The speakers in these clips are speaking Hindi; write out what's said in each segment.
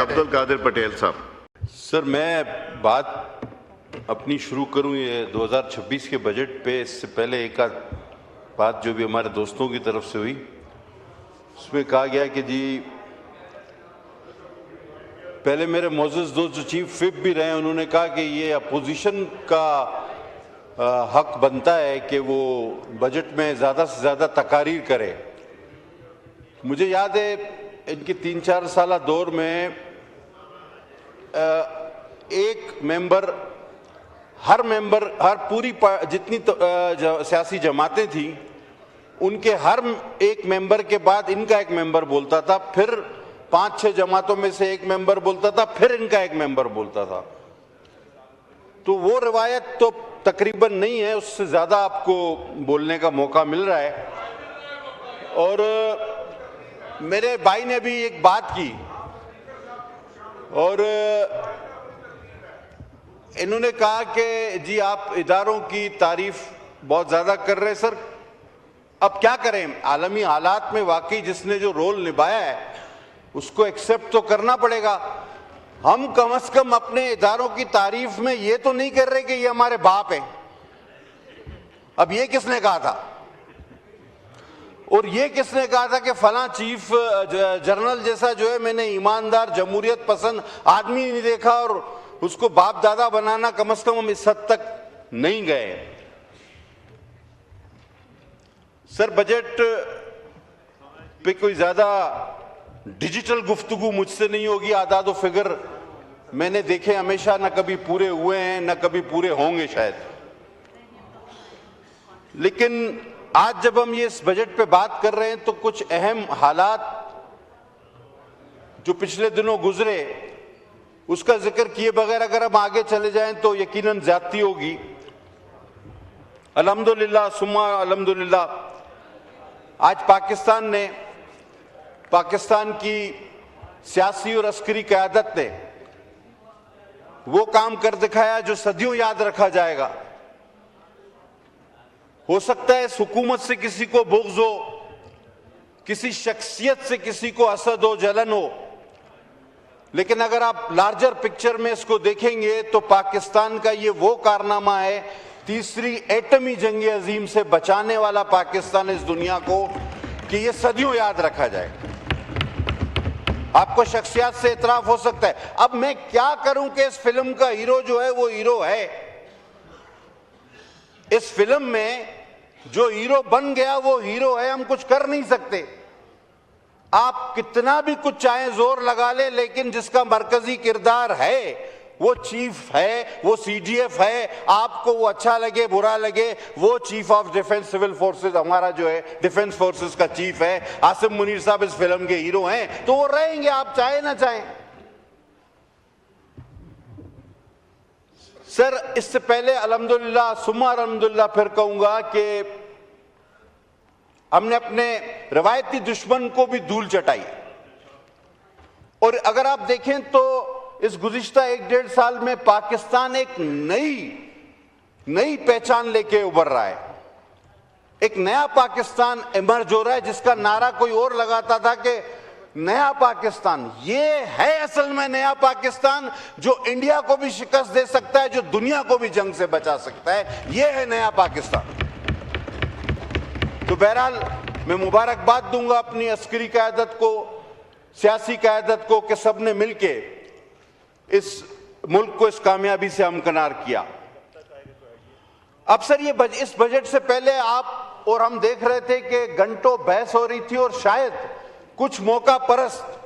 अब्दुल कादिर पटेल साहब। सर, मैं बात अपनी शुरू करूं ये 2026 के बजट पे। इससे पहले एक आध बात जो भी हमारे दोस्तों की तरफ से हुई, उसमें कहा गया कि जी पहले मेरे मोअज़्ज़ज़ दोस्त जो चीफ विप भी रहे, उन्होंने कहा कि ये अपोजिशन का हक बनता है कि वो बजट में ज़्यादा से ज़्यादा तकारीर करे। मुझे याद है इनके 3-4 साल दौर में एक मेंबर, हर पूरी जितनी सियासी जमातें थी उनके हर एक मेंबर के बाद इनका एक मेंबर बोलता था, फिर 5-6 जमातों में से एक मेंबर बोलता था, फिर इनका एक मेंबर बोलता था। तो वो रिवायत तो तकरीबन नहीं है, उससे ज़्यादा आपको बोलने का मौका मिल रहा है। और मेरे भाई ने भी एक बात की और इन्होंने कहा कि जी आप इदारों की तारीफ बहुत ज़्यादा कर रहे हैं। सर, अब क्या करें, आलमी हालात में वाकई जिसने जो रोल निभाया है उसको एक्सेप्ट तो करना पड़ेगा। हम कम से कम अपने इदारों की तारीफ में ये तो नहीं कर रहे कि ये हमारे बाप हैं। अब ये किसने कहा था? और ये किसने कहा था कि फलां चीफ जनरल जैसा जो है मैंने ईमानदार जमहूरियत पसंद आदमी नहीं देखा, और उसको बाप दादा बनाना कम से कम हम इस हद तक नहीं गए। सर, बजट पे कोई ज्यादा डिजिटल गुफ्तगू मुझसे नहीं होगी। आदाद और फिगर मैंने देखे हमेशा, न कभी पूरे हुए हैं न कभी पूरे होंगे शायद। लेकिन आज जब हम ये इस बजट पे बात कर रहे हैं तो कुछ अहम हालात जो पिछले दिनों गुजरे उसका जिक्र किए बगैर अगर हम आगे चले जाएं तो यकीनन ज्यादती होगी। अल्हम्दुलिल्लाह सुम्मा अल्हम्दुलिल्लाह, आज पाकिस्तान की सियासी और अस्करी क़यादत ने वो काम कर दिखाया जो सदियों याद रखा जाएगा। हो सकता है इस हुकूमत से किसी को बुग़्ज़ हो, किसी शख्सियत से किसी को हसद हो, जलन हो, लेकिन अगर आप लार्जर पिक्चर में इसको देखेंगे तो पाकिस्तान का ये वो कारनामा है, तीसरी एटमी जंग अजीम से बचाने वाला पाकिस्तान इस दुनिया को, कि ये सदियों याद रखा जाएगा। आपको शख्सियत से इतराफ हो सकता है। अब मैं क्या करूं कि इस फिल्म का हीरो जो है वो हीरो है। इस फिल्म में जो हीरो बन गया वो हीरो है, हम कुछ कर नहीं सकते। आप कितना भी कुछ चाहे जोर लगा ले, लेकिन जिसका मरकजी किरदार है वो चीफ है, वो सीडीएफ है। आपको वो अच्छा लगे बुरा लगे, वो chief of defence civil forces, हमारा जो है डिफेंस फोर्सेस का चीफ है। आसिम मुनीर साहब इस फिल्म के हीरो हैं, तो वो रहेंगे, आप चाहे ना चाहें। सर, इससे पहले अल्हम्दुलिल्लाह सुम्मा अल्हम्दुलिल्लाह फिर कहूंगा कि हमने अपने रवायती दुश्मन को भी धूल चटाई। और अगर आप देखें तो इस गुज़िश्ता 1-1.5 साल में पाकिस्तान एक नई पहचान लेके उभर रहा है। एक नया पाकिस्तान इमर्ज हो रहा है, जिसका नारा कोई और लगाता था कि नया पाकिस्तान। ये है असल में नया पाकिस्तान, जो इंडिया को भी शिकस्त दे सकता है, जो दुनिया को भी जंग से बचा सकता है। ये है नया पाकिस्तान। तो बहरहाल मैं मुबारकबाद दूंगा अपनी अस्करी क़यादत को, सियासी क़यादत को, कि सबने मिलके इस मुल्क को इस कामयाबी से हमकिनार किया। अब सर, ये इस बजट से पहले आप और हम देख रहे थे कि घंटों बहस हो रही थी, और शायद कुछ मौका परस्त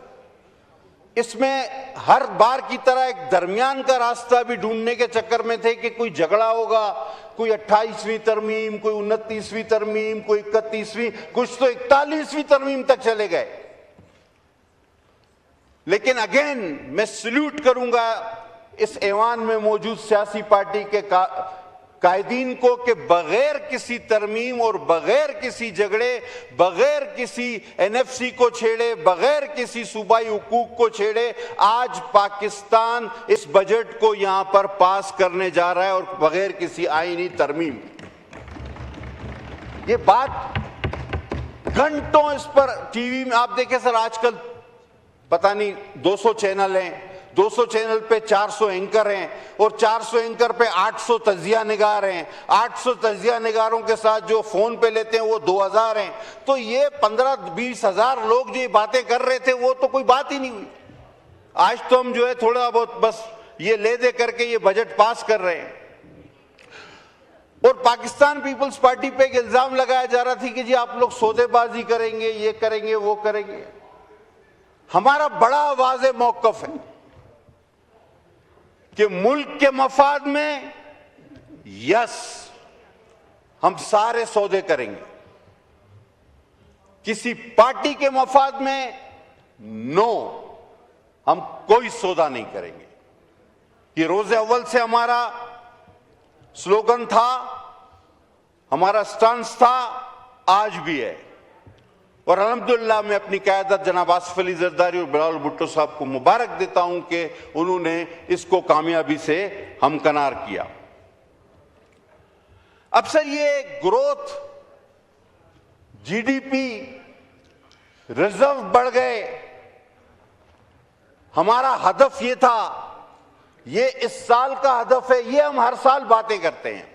इसमें हर बार की तरह एक दरमियान का रास्ता भी ढूंढने के चक्कर में थे कि कोई झगड़ा होगा, कोई 28वीं तरमीम, कोई 29वीं तरमीम, कोई 31वीं, कुछ तो 41वीं तरमीम तक चले गए। लेकिन अगेन मैं सल्यूट करूंगा इस ऐवान में मौजूद सियासी पार्टी के कायदीन को कि बगैर किसी तरमीम और बगैर किसी झगड़े, बगैर किसी एनएफसी को छेड़े, बगैर किसी सूबाई हुकूक को छेड़े, आज पाकिस्तान इस बजट को यहां पर पास करने जा रहा है, और बगैर किसी आईनी तरमीम। ये बात घंटों इस पर टीवी में आप देखें सर, आजकल पता नहीं 200 चैनल हैं, 200 चैनल पे 400 एंकर हैं और 400 एंकर पे 800 तजिया निगार हैं, 800 तजिया निगारों के साथ जो फोन पे लेते हैं वो 2000 हैं। तो ये 15-20 हजार लोग जो ये बातें कर रहे थे वो तो कोई बात ही नहीं हुई। आज तो हम जो है थोड़ा बहुत बस ये ले दे करके ये बजट पास कर रहे हैं। और पाकिस्तान पीपल्स पार्टी पे एक इल्जाम लगाया जा रहा था कि जी आप लोग सौदेबाजी करेंगे, ये करेंगे, वो करेंगे। हमारा बड़ा वाज़ेह मौक़िफ़ है कि मुल्क के मफाद में यस हम सारे सौदे करेंगे, किसी पार्टी के मफाद में नो, हम कोई सौदा नहीं करेंगे। ये रोज़े अव्वल से हमारा स्लोगन था, हमारा स्टांस था, आज भी है। और अल्हम्दुलिल्लाह मैं अपनी क़यादत जनाब आसिफ अली ज़रदारी और बिलावल भुट्टो साहब को मुबारक देता हूं कि उन्होंने इसको कामयाबी से हमकनार किया। अब सर ये ग्रोथ, जीडीपी, रिजर्व बढ़ गए, हमारा हदफ ये था, ये इस साल का हदफ है, ये हम हर साल बातें करते हैं,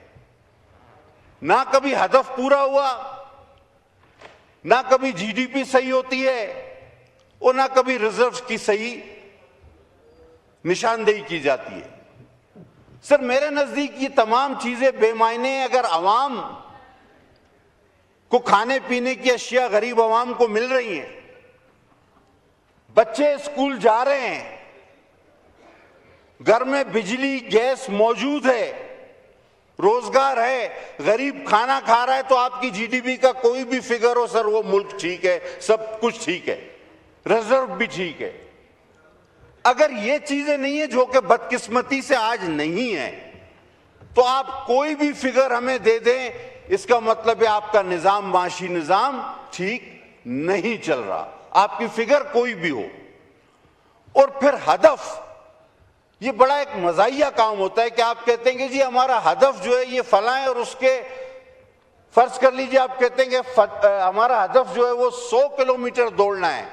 ना कभी हदफ पूरा हुआ, ना कभी जीडीपी सही होती है और ना कभी रिजर्व की सही निशानदेही की जाती है। सर मेरे नजदीक ये तमाम चीजें बेमायने। अगर अवाम को खाने पीने की अशिया गरीब अवाम को मिल रही हैं, बच्चे स्कूल जा रहे हैं, घर में बिजली गैस मौजूद है, रोजगार है, गरीब खाना खा रहा है, तो आपकी जीडीपी का कोई भी फिगर हो सर वो मुल्क ठीक है, सब कुछ ठीक है, रिजर्व भी ठीक है। अगर ये चीजें नहीं है, जो कि बदकिस्मती से आज नहीं है, तो आप कोई भी फिगर हमें दे दें, इसका मतलब है आपका निजाम, माशी निजाम ठीक नहीं चल रहा, आपकी फिगर कोई भी हो। और फिर हदफ, ये बड़ा एक मजाहिया काम होता है कि आप कहते हैं कि जी हमारा हदफ जो है ये फला है, और उसके फर्ज कर लीजिए आप कहते हैं कि हमारा हदफ जो है वो 100 किलोमीटर दौड़ना है,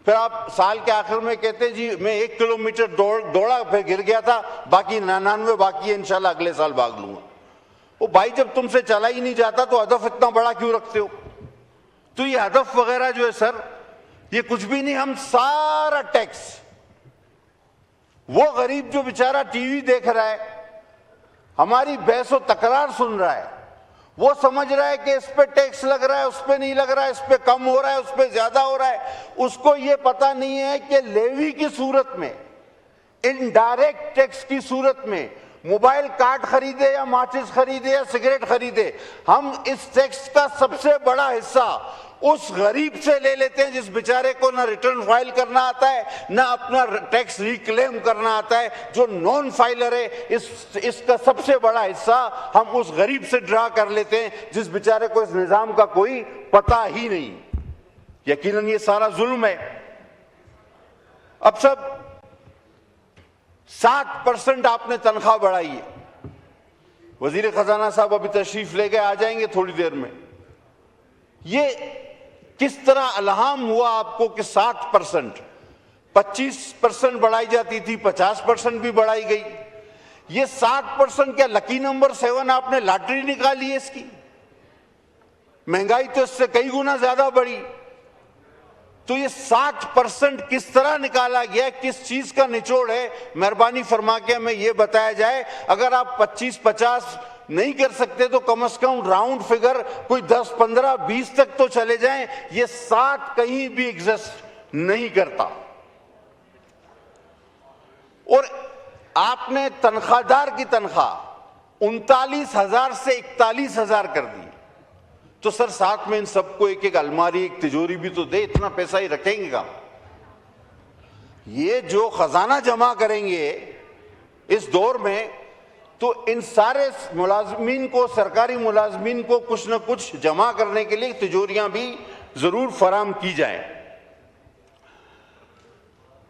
फिर आप साल के आखिर में कहते हैं जी मैं 1 किलोमीटर दौड़ा, फिर गिर गया था, बाकी 99 बाकी है, इंशाल्लाह अगले साल भाग लूंगा। वो भाई जब तुमसे चला ही नहीं जाता तो हदफ इतना बड़ा क्यों रखते हो? तो ये हदफ वगैरह जो है सर ये कुछ भी नहीं। हम सारा टैक्स, वो गरीब जो बेचारा टीवी देख रहा है, हमारी बहस और तकरार सुन रहा है, वो समझ रहा है कि इस पे टैक्स लग रहा है, उस पे नहीं लग रहा है, इस पे कम हो रहा है, उस पे ज्यादा हो रहा है। उसको ये पता नहीं है कि लेवी की सूरत में, इनडायरेक्ट टैक्स की सूरत में, मोबाइल कार्ड खरीदे या माचिस खरीदे या सिगरेट खरीदे, हम इस टैक्स का सबसे बड़ा हिस्सा उस गरीब से ले लेते हैं जिस बेचारे को ना रिटर्न फाइल करना आता है, ना अपना टैक्स रिक्लेम करना आता है। जो नॉन फाइलर है, इसका सबसे बड़ा हिस्सा हम उस गरीब से ड्रा कर लेते हैं जिस बेचारे को इस निजाम का कोई पता ही नहीं। यकीनन ये सारा जुल्म है। अब सब 7% आपने तनख्वाह बढ़ाई है। वजीर खजाना साहब अभी तशरीफ ले गए, आ जाएंगे थोड़ी देर में। ये किस तरह अलहाम हुआ आपको कि 7%, 25% बढ़ाई जाती थी, 50% भी बढ़ाई गई। ये 7% क्या लकी नंबर 7 आपने लॉटरी निकाली है इसकी? महंगाई तो इससे कई गुना ज्यादा बढ़ी। तो ये 7% किस तरह निकाला गया, किस चीज का निचोड़ है, मेहरबानी फरमा के हमें यह बताया जाए। अगर आप 25-50 नहीं कर सकते तो कम से कम राउंड फिगर कोई 10, 15, 20 तक तो चले जाएं। ये 7 कहीं भी एग्जिस्ट नहीं करता। और आपने तनख्वाहदार की तनख्वाह 39,000 से 41,000 कर दी। तो सर साथ में इन सबको एक एक अलमारी, एक तिजोरी भी तो दे, इतना पैसा ही रखेंगे कहां? ये जो खजाना जमा करेंगे इस दौर में, तो इन सारे मुलाजमीन को, सरकारी मुलाजमीन को कुछ न कुछ जमा करने के लिए तिजोरियां भी जरूर फराम की जाएं।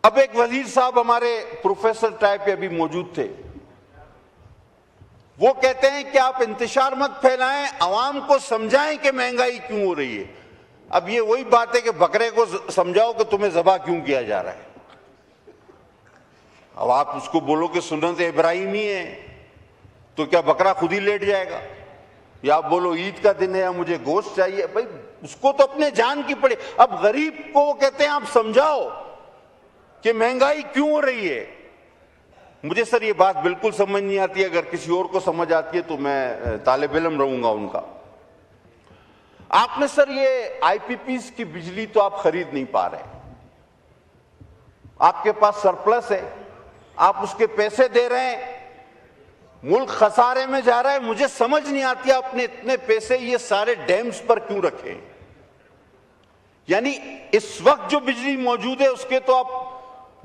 अब एक वजीर साहब हमारे प्रोफेसर टाइप पे अभी मौजूद थे, वो कहते हैं कि आप इंतशार मत फैलाएं, आवाम को समझाएं कि महंगाई क्यों हो रही है। अब ये वही बात है कि बकरे को समझाओ कि तुम्हें ज़बह क्यों किया जा रहा है। अब आप उसको बोलो कि सुन्नत इब्राहिमी है तो क्या बकरा खुद ही लेट जाएगा? या आप बोलो ईद का दिन है या मुझे गोश्त चाहिए, भाई उसको तो अपने जान की पड़े। अब गरीब को वो कहते हैं आप समझाओ कि महंगाई क्यों हो रही है। मुझे सर ये बात बिल्कुल समझ नहीं आती। अगर किसी और को समझ आती है तो मैं तालिब इल्म रहूंगा उनका। आपने सर ये आईपीपीस की बिजली तो आप खरीद नहीं पा रहे, आपके पास सरप्लस है, आप उसके पैसे दे रहे हैं, मुल्क खसारे में जा रहा है। मुझे समझ नहीं आती आपने इतने पैसे ये सारे डैम्स पर क्यों रखे। यानी इस वक्त जो बिजली मौजूद है उसके तो आप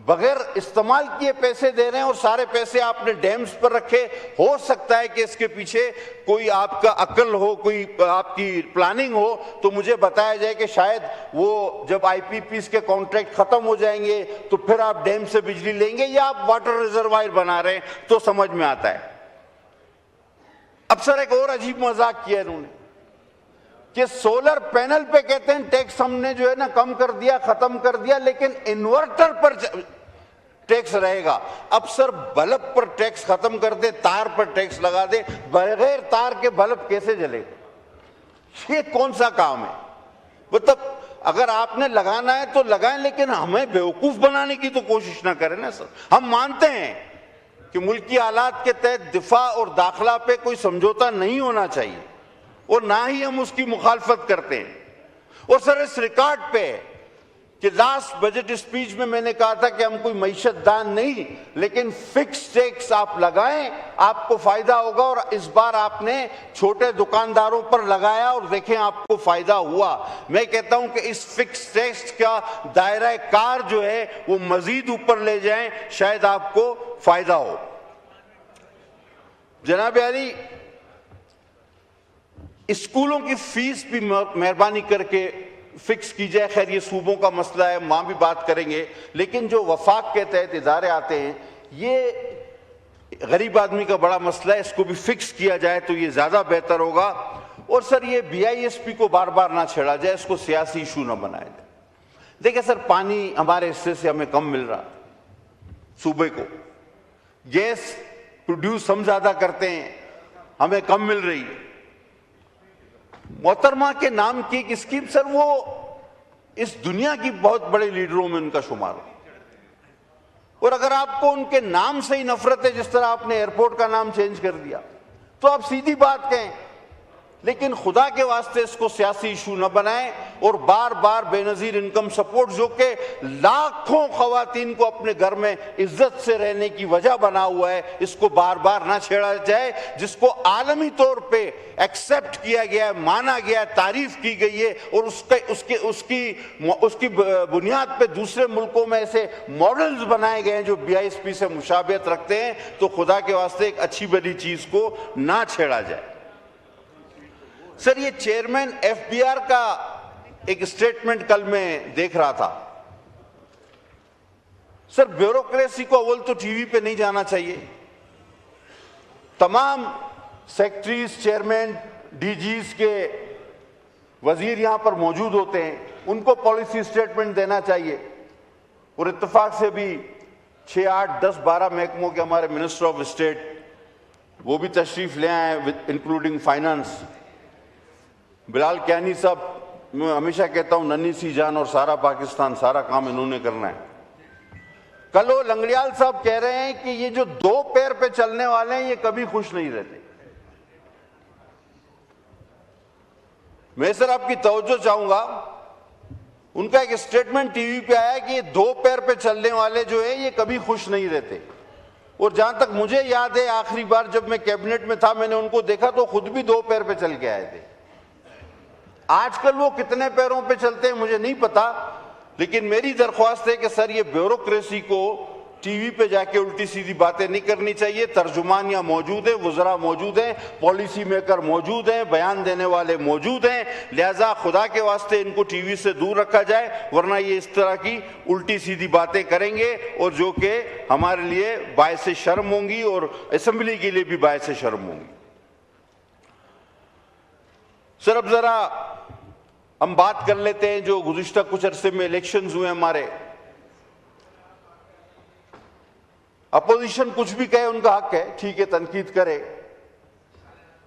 बगैर इस्तेमाल किए पैसे दे रहे हैं और सारे पैसे आपने डैम्स पर रखे। हो सकता है कि इसके पीछे कोई आपका अक्ल हो, कोई आपकी प्लानिंग हो, तो मुझे बताया जाए कि शायद वो जब आईपीपीस के कॉन्ट्रैक्ट खत्म हो जाएंगे तो फिर आप डैम से बिजली लेंगे या आप वाटर रिजर्वायर बना रहे हैं, तो समझ में आता है। अब सर एक और अजीब मजाक किया इन्होंने कि सोलर पैनल पे कहते हैं टैक्स हमने जो है ना कम कर दिया, खत्म कर दिया, लेकिन इन्वर्टर पर टैक्स रहेगा। अब सर बल्ब पर टैक्स खत्म कर दे, तार पर टैक्स लगा दे, बगैर तार के बल्ब कैसे जलेगा? ये कौन सा काम है? मतलब अगर आपने लगाना है तो लगाएं, लेकिन हमें बेवकूफ बनाने की तो कोशिश ना करें ना सर। हम मानते हैं कि मुल्की हालात के तहत दिफा और दाखिला पे कोई समझौता नहीं होना चाहिए और ना ही हम उसकी मुखालफत करते हैं। और सर इस रिकॉर्ड पे कि लास्ट बजट स्पीच में मैंने कहा था कि हम कोई मईशत दान नहीं, लेकिन फिक्स टैक्स आप लगाएं, आपको फायदा होगा। और इस बार आपने छोटे दुकानदारों पर लगाया और देखें आपको फायदा हुआ। मैं कहता हूं कि इस फिक्स टैक्स का दायरा कार जो है वो मजीद ऊपर ले जाएं, शायद आपको फायदा हो। जनाब अली, स्कूलों की फीस भी मेहरबानी करके फिक्स की जाए। खैर ये सूबों का मसला है, वहां भी बात करेंगे, लेकिन जो वफाक के तहत इदारे आते हैं ये गरीब आदमी का बड़ा मसला है, इसको भी फिक्स किया जाए तो ये ज्यादा बेहतर होगा। और सर ये BISP को बार बार ना छेड़ा जाए, इसको सियासी इशू ना बनाया जाए। देखिए सर, पानी हमारे हिस्से से हमें कम मिल रहा, सूबे को गैस प्रोड्यूस हम ज्यादा करते हैं, हमें कम मिल रही है। मोहतरमा के नाम की एक स्कीम सर, वो इस दुनिया की बहुत बड़े लीडरों में उनका शुमार है। और अगर आपको उनके नाम से ही नफरत है, जिस तरह आपने एयरपोर्ट का नाम चेंज कर दिया, तो आप सीधी बात कहें, लेकिन खुदा के वास्ते इसको सियासी इशू न बनाएं। और बार बार बेनजीर इनकम सपोर्ट जो कि लाखों खवातीन को अपने घर में इज्जत से रहने की वजह बना हुआ है, इसको बार बार ना छेड़ा जाए, जिसको आलमी तौर पे एक्सेप्ट किया गया है, माना गया है, तारीफ की गई है। और उसकी बुनियाद पे दूसरे मुल्कों में ऐसे मॉडल्स बनाए गए हैं जो BISP से मुशाबियत रखते हैं। तो खुदा के वास्ते एक अच्छी बड़ी चीज को ना छेड़ा जाए। सर ये चेयरमैन FBR का एक स्टेटमेंट कल मैं देख रहा था। सर ब्यूरोक्रेसी को अव्वल तो टीवी पे नहीं जाना चाहिए। तमाम सेक्रेटरीज, चेयरमैन, DGs के वजीर यहां पर मौजूद होते हैं, उनको पॉलिसी स्टेटमेंट देना चाहिए। और इत्तेफाक से भी 6, 8, 10, 12 महकमों के हमारे मिनिस्टर ऑफ स्टेट वो भी तशरीफ ले आए, इंक्लूडिंग फाइनेंस। बिलाल कियानी साहब, मैं हमेशा कहता हूं नन्ही सी जान और सारा पाकिस्तान, सारा काम इन्होंने करना है। कल वो लंगड़ियाल साहब कह रहे हैं कि ये जो 2 पैर पे चलने वाले हैं ये कभी खुश नहीं रहते। मैं सर आपकी तवज्जो चाहूंगा, उनका एक स्टेटमेंट टीवी पे आया कि ये 2 पैर पे चलने वाले जो है ये कभी खुश नहीं रहते। और जहां तक मुझे याद है, आखिरी बार जब मैं कैबिनेट में था मैंने उनको देखा तो खुद भी 2 पैर पे चल के आए थे। आजकल वो कितने पैरों पे चलते हैं मुझे नहीं पता, लेकिन मेरी दरख्वास्त है कि सर ये ब्यूरोक्रेसी को टीवी पे जाके उल्टी सीधी बातें नहीं करनी चाहिए। तर्जुमान यहाँ मौजूद है, वज़रा मौजूद हैं, पॉलिसी मेकर मौजूद हैं, बयान देने वाले मौजूद हैं। लिहाजा खुदा के वास्ते इनको टीवी से दूर रखा जाए, वरना ये इस तरह की उल्टी सीधी बातें करेंगे और जो कि हमारे लिए बायस शर्म होंगी और असेंबली के लिए भी बायस शर्म होंगी। सर अब जरा हम बात कर लेते हैं जो गुज़िश्ता कुछ अरसे में इलेक्शंस हुए हमारे। अपोजिशन कुछ भी कहे उनका हक है, ठीक है, तनकीद करे,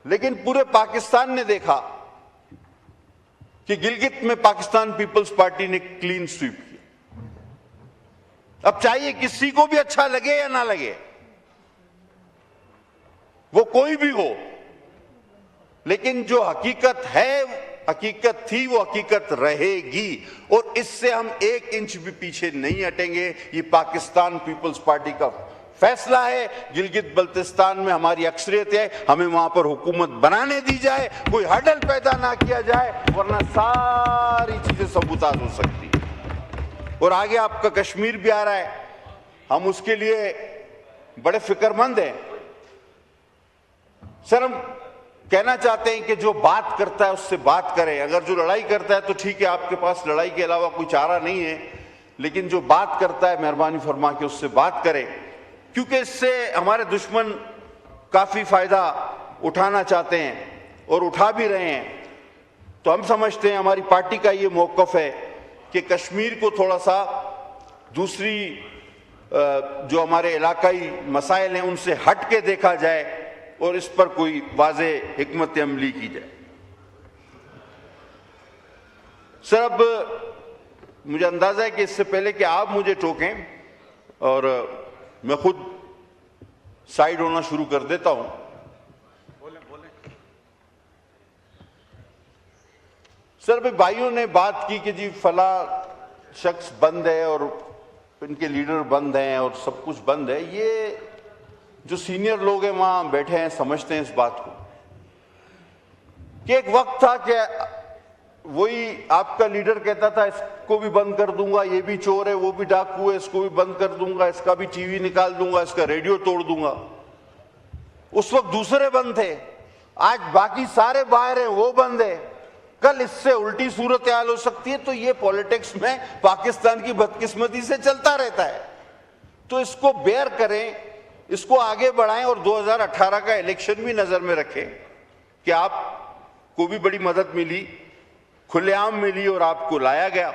लेकिन पूरे पाकिस्तान ने देखा कि गिलगित में पाकिस्तान पीपल्स पार्टी ने क्लीन स्वीप किया। अब चाहिए किसी को भी अच्छा लगे या ना लगे, वो कोई भी हो, लेकिन जो हकीकत है, हकीकत थी, वो हकीकत रहेगी और इससे हम 1 इंच भी पीछे नहीं हटेंगे। ये पाकिस्तान पीपल्स पार्टी का फैसला है। गिलगित बल्तिस्तान में हमारी अक्सरियत है, हमें वहां पर हुकूमत बनाने दी जाए, कोई हडल पैदा ना किया जाए, वरना सारी चीजें सबूताज हो सकती है। और आगे आपका कश्मीर भी आ रहा है, हम उसके लिए बड़े फिक्रमंद हैं। सर, हम कहना चाहते हैं कि जो बात करता है उससे बात करें। अगर जो लड़ाई करता है तो ठीक है, आपके पास लड़ाई के अलावा कोई चारा नहीं है, लेकिन जो बात करता है मेहरबानी फरमा के उससे बात करें, क्योंकि इससे हमारे दुश्मन काफी फायदा उठाना चाहते हैं और उठा भी रहे हैं। तो हम समझते हैं, हमारी पार्टी का ये मौक़िफ़ है कि कश्मीर को थोड़ा सा दूसरी जो हमारे इलाकाई मसाइल हैं उनसे हट के देखा जाए और इस पर कोई वाज़े हिकमत अमली की जाए। सर, अब मुझे अंदाजा है कि इससे पहले कि आप मुझे टोकें और मैं खुद साइड होना शुरू कर देता हूं, सर भाई भाइयों ने बात की कि जी फला शख्स बंद है और इनके लीडर बंद हैं और सब कुछ बंद है। ये जो सीनियर लोग हैं वहां बैठे हैं समझते हैं इस बात को कि एक वक्त था कि वही आपका लीडर कहता था इसको भी बंद कर दूंगा, ये भी चोर है, वो भी डाकू है, इसको भी बंद कर दूंगा, इसका भी टीवी निकाल दूंगा, इसका रेडियो तोड़ दूंगा। उस वक्त दूसरे बंद थे, आज बाकी सारे बाहर हैं, वो बंद है। कल इससे उल्टी सूरत हाल हो सकती है। तो ये पॉलिटिक्स में पाकिस्तान की बदकिस्मती से चलता रहता है। तो इसको बेयर करें, इसको आगे बढ़ाएं और 2018 का इलेक्शन भी नजर में रखें कि आपको भी बड़ी मदद मिली, खुलेआम मिली और आपको लाया गया।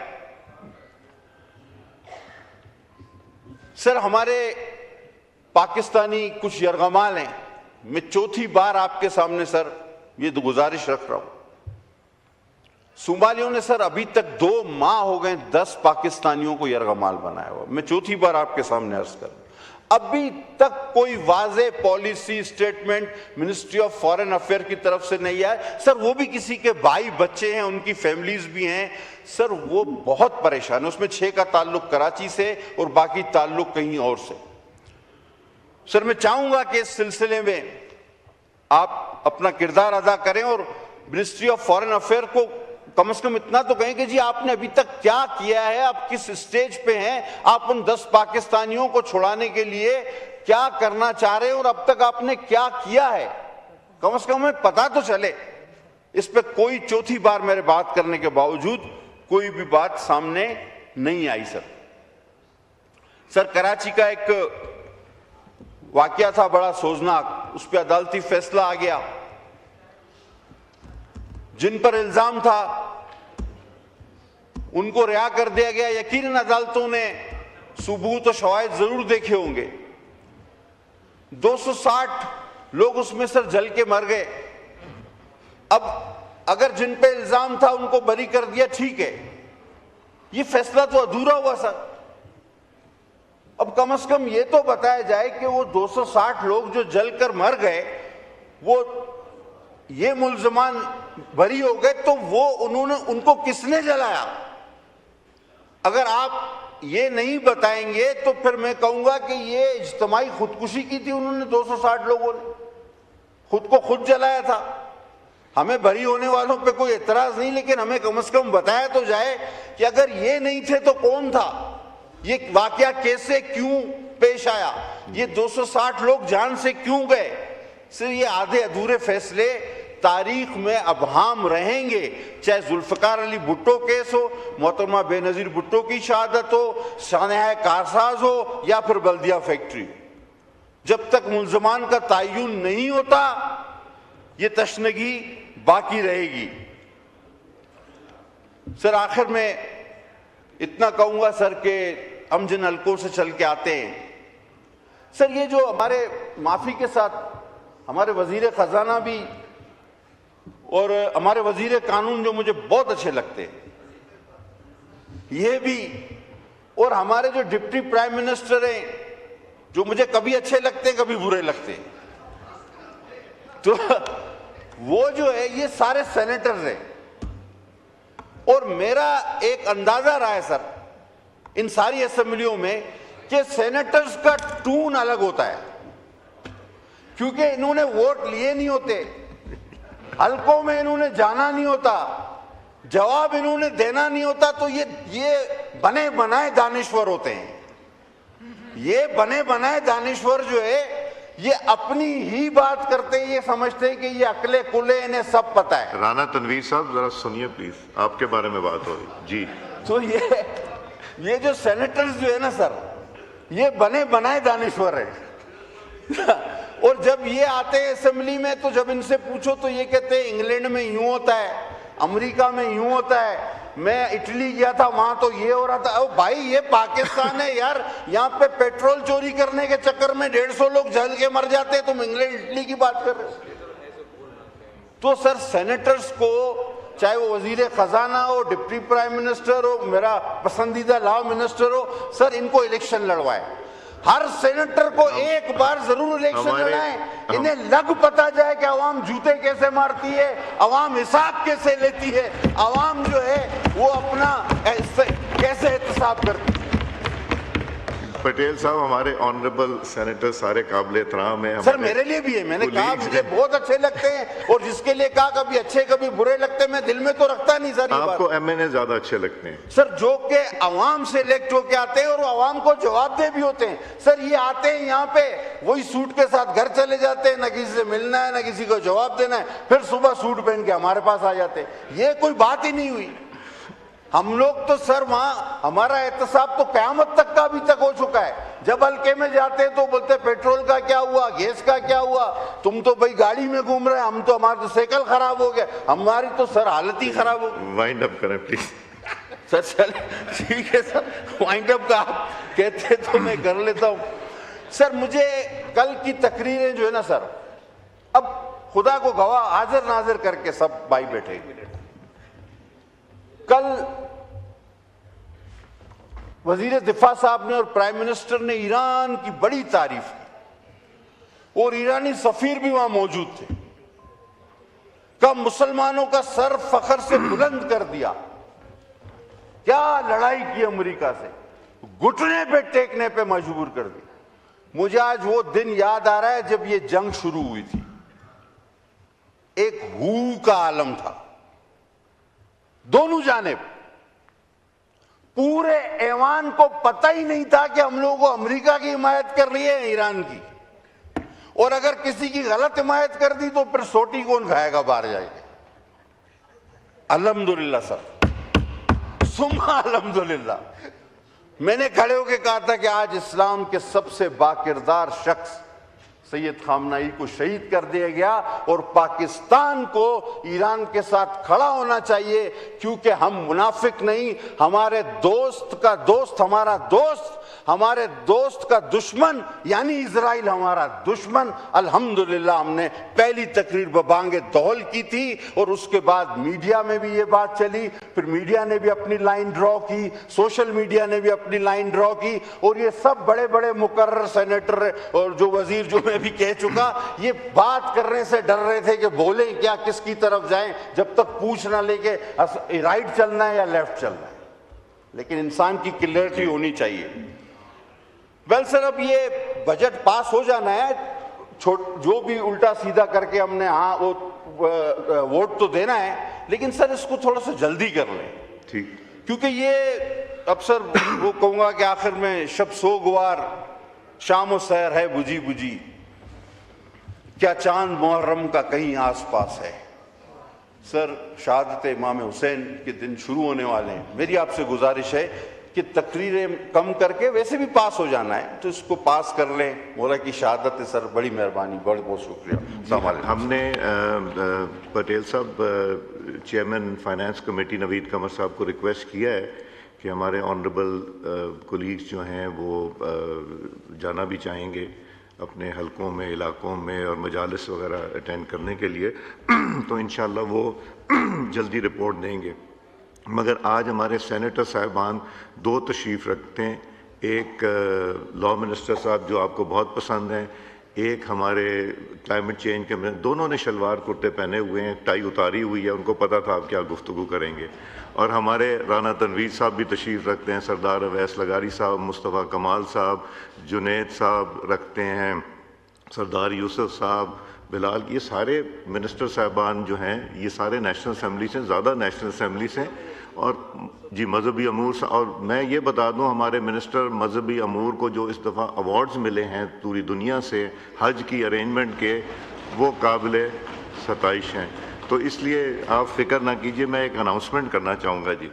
सर, हमारे पाकिस्तानी कुछ यरगमाल हैं, मैं चौथी बार आपके सामने सर ये गुजारिश रख रहा हूं। सोमालियों ने सर अभी तक 2 माह हो गए 10 पाकिस्तानियों को यरगमाल बनाया हुआ। मैं चौथी बार आपके सामने अर्ज कर, अभी तक कोई वाज़े policy statement ministry of foreign affair की तरफ से नहीं आया। सर, वो भी किसी के भाई बच्चे हैं, उनकी फैमिलीज भी हैं, सर वो बहुत परेशान है। उसमें 6 का ताल्लुक कराची से और बाकी ताल्लुक कहीं और से। सर, मैं चाहूंगा कि इस सिलसिले में आप अपना किरदार अदा करें और मिनिस्ट्री ऑफ फॉरेन अफेयर को कम से कम इतना तो कहें कि जी आपने अभी तक क्या किया है, आप किस स्टेज पे हैं, आप उन 10 पाकिस्तानियों को छुड़ाने के लिए क्या करना चाह रहे हैं और अब तक आपने क्या किया है, कम से कम हमें पता तो चले। इस पे कोई चौथी बार मेरे बात करने के बावजूद कोई भी बात सामने नहीं आई। सर, कराची का एक वाकया था बड़ा सोचनाक, उस पर अदालती फैसला आ गया। जिन पर इल्जाम था उनको रिहा कर दिया गया। यकीनन अदालतों ने सबूत और शवाहिद जरूर देखे होंगे। 260 लोग उसमें सर जल के मर गए। अब अगर जिन पे इल्जाम था उनको बरी कर दिया, ठीक है, ये फैसला तो अधूरा हुआ सर। अब कम से कम ये तो बताया जाए कि वो 260 लोग जो जलकर मर गए, वो ये मुल्जमान बरी हो गए, तो वो उनको किसने जलाया? अगर आप ये नहीं बताएंगे तो फिर मैं कहूंगा कि ये इज्तिमाई खुदकुशी की थी उन्होंने। 260 लोगों ने खुद को खुद जलाया था। हमें बरी होने वालों पे कोई एतराज नहीं, लेकिन हमें कम से कम बताया तो जाए कि अगर ये नहीं थे तो कौन था, ये वाकया कैसे क्यों पेश आया, ये 260 लोग जान से क्यों गए। सिर्फ ये आधे अधूरे फैसले तारीख में अबहाम रहेंगे, चाहे जुल्फकार अली भुट्टो केस हो, मोहतरमा बेनजीर भुट्टो की शहादत हो, सानहा कारसाज हो या फिर बल्दिया फैक्ट्री। जब तक मुल्जमान का तयन नहीं होता ये तशनगी बाकी रहेगी। सर आखिर में इतना कहूंगा सर कि हम जिन हलकों से चल के आते हैं सर, ये जो हमारे माफी के साथ हमारे वजीर खजाना भी और हमारे वजीर कानून जो मुझे बहुत अच्छे लगते हैं, ये भी, और हमारे जो डिप्टी प्राइम मिनिस्टर हैं जो मुझे कभी अच्छे लगते हैं कभी बुरे लगते हैं, तो वो जो है ये सारे सेनेटर्स हैं। और मेरा एक अंदाजा रहा है सर इन सारी असेंबलियों में कि सेनेटर्स का टून अलग होता है, क्योंकि इन्होंने वोट लिए नहीं होते, हलकों में इन्होंने जाना नहीं होता, जवाब इन्होंने देना नहीं होता, तो ये बने बनाए दानिश्वर होते हैं। ये बने बनाए दानिश्वर जो है ये अपनी ही बात करते हैं, ये समझते हैं कि ये अकले कुले इन्हें सब पता है। राणा तनवीर साहब जरा सुनिए प्लीज, आपके बारे में बात हो रही जी। तो ये जो सेनेटर्स जो है ना सर, ये बने बनाए दानिश्वर है। और जब ये आते हैं असेंबली में तो जब इनसे पूछो तो ये कहते हैं इंग्लैंड में यूं होता है, अमेरिका में यूं होता है, मैं इटली गया था वहां तो ये हो रहा था। ओ भाई ये पाकिस्तान है यार, यहाँ पे पेट्रोल चोरी करने के चक्कर में 150 लोग जल के मर जाते हैं, तुम इंग्लैंड इटली की बात कर रहे हो। तो सर सेनेटर्स को, चाहे वो वजीर खजाना हो, डिप्टी प्राइम मिनिस्टर हो, मेरा पसंदीदा लॉ मिनिस्टर हो, सर इनको इलेक्शन लड़वाए। हर सेनेटर को एक बार जरूर इलेक्शन लड़ाएं, इन्हें लग पता जाए कि अवाम जूते कैसे मारती है, अवाम हिसाब कैसे लेती है, अवाम जो है वो अपना कैसे एहतसाब करती है। पटेल साहब हमारे ऑनरेबल सेनेटर सारे काबिल एहतराम है सर, मेरे लिए भी है, मैंने कहा मुझे बहुत अच्छे लगते हैं, और जिसके लिए कहा कभी अच्छे कभी बुरे लगते हैं, मैं दिल में तो रखता नहीं सर। आपको एमएनए ज्यादा अच्छे लगते हैं सर, जो के अवाम से इलेक्ट होके आते हैं और अवाम को जवाबदेह भी होते हैं। सर ये आते हैं यहाँ पे वही सूट के साथ घर चले जाते हैं, न किसी से मिलना है न किसी को जवाब देना है, फिर सुबह सूट पहन के हमारे पास आ जाते हैं। ये कोई बात ही नहीं हुई। हम लोग तो सर वहां हमारा एहतसाब तो कयामत तक का अभी तक हो चुका है। जब हल्के में जाते हैं तो बोलते पेट्रोल का क्या हुआ, गैस का क्या हुआ, तुम तो भाई गाड़ी में घूम रहे हैं, हम तो, हमारा तो साइकिल खराब हो गया, हमारी तो सर हालत ही खराब हो गई। वाइंड अप करें प्लीज। सर चल ठीक है सर, वाइंड अप का आप कहते तो मैं कर लेता हूं। सर मुझे कल की तकरीरें जो है ना सर, अब खुदा को गवाह हाजिर नाजिर करके सब भाई बैठे, कल वजीर दिफा साहब ने और प्राइम मिनिस्टर ने ईरान की बड़ी तारीफ की, और ईरानी सफीर भी वहां मौजूद थे। कब मुसलमानों का सर फखर से बुलंद कर दिया, क्या लड़ाई की अमेरिका से, घुटने पे टेकने पे मजबूर कर दिया। मुझे आज वो दिन याद आ रहा है जब ये जंग शुरू हुई थी, एक हू का आलम था दोनों जानिब, पूरे ऐवान को पता ही नहीं था कि हम लोगों को अमेरिका की हिमायत कर रही है ईरान की, और अगर किसी की गलत हिमायत कर दी तो फिर सोटी कौन खाएगा बाहर जाएगा। अल्हम्दुलिल्लाह सर, सुम्मा अल्हम्दुलिल्लाह, मैंने खड़े होकर कहा था कि आज इस्लाम के सबसे बाकिरदार शख्स सैयद खामनाई को शहीद कर दिया गया, और पाकिस्तान को ईरान के साथ खड़ा होना चाहिए, क्योंकि हम मुनाफिक नहीं, हमारे दोस्त का दोस्त हमारा दोस्त, हमारे दोस्त का दुश्मन यानी इजराइल हमारा दुश्मन। अल्हम्दुलिल्लाह हमने पहली तकरीर बबांगे दौल की थी, और उसके बाद मीडिया में भी ये बात चली, फिर मीडिया ने भी अपनी लाइन ड्रॉ की, सोशल मीडिया ने भी अपनी लाइन ड्रॉ की, और ये सब बड़े बड़े मुकर्रर सेनेटर और जो वजीर, जो मैं भी कह चुका, ये बात करने से डर रहे थे कि बोले क्या, किसकी तरफ जाएं, जब तक पूछ ना लेके राइट चलना है या लेफ्ट चलना है। लेकिन इंसान की क्लियरिटी होनी चाहिए। वेल सर, अब ये बजट पास हो जाना है, जो भी उल्टा सीधा करके हमने हाँ वो वोट तो देना है, लेकिन सर इसको थोड़ा सा जल्दी कर लें, ठीक, क्योंकि ये अब सर वो कहूंगा कि आखिर में शब सोगवार शाम सैर है बुझी बुझी, क्या चांद मुहर्रम का कहीं आसपास है। सर शहादत इमाम हुसैन के दिन शुरू होने वाले हैं, मेरी आपसे गुजारिश है कि तकरीरें कम करके वैसे भी पास हो जाना है, तो इसको पास कर लें। मौला की शहादत है सर, बड़ी मेहरबानी, बहुत बहुत शुक्रिया। हमने पटेल साहब चेयरमैन फाइनेंस कमेटी नवीद कमर साहब को रिक्वेस्ट किया है कि हमारे ऑनरेबल कोलीग्स जो हैं वो जाना भी चाहेंगे अपने हलकों में, इलाकों में और मजालिस वगैरह अटेंड करने के लिए तो इंशाल्लाह वो जल्दी रिपोर्ट देंगे। मगर आज हमारे सेनेटर साहिबान दो तशरीफ़ रखते हैं, एक लॉ मिनिस्टर साहब जो आपको बहुत पसंद हैं, एक हमारे क्लाइमेट चेंज के दोनों ने शलवार कुर्ते पहने हुए हैं, टाई उतारी हुई है, उनको पता था आप क्या गुफ्तगू करेंगे। और हमारे राना तनवीर साहब भी तशरीफ़ रखते हैं, सरदार अवैस लगारी साहब, मुस्तफ़ा कमाल साहब, जुनैद साहब रखते हैं, सरदार यूसुफ साहब, बिलाल, ये सारे मिनिस्टर साहबान जो हैं ये सारे नेशनल असम्बली से, ज़्यादा नेशनल असम्बली से और जी मजहबी अमूर। और मैं ये बता दूं हमारे मिनिस्टर मजहबी अमूर को जो इस दफ़ा अवार्ड्स मिले हैं पूरी दुनिया से हज की अरेंजमेंट के, वो काबिल सताइश हैं। तो इसलिए आप फिक्र ना कीजिए, मैं एक अनाउंसमेंट करना चाहूँगा जी।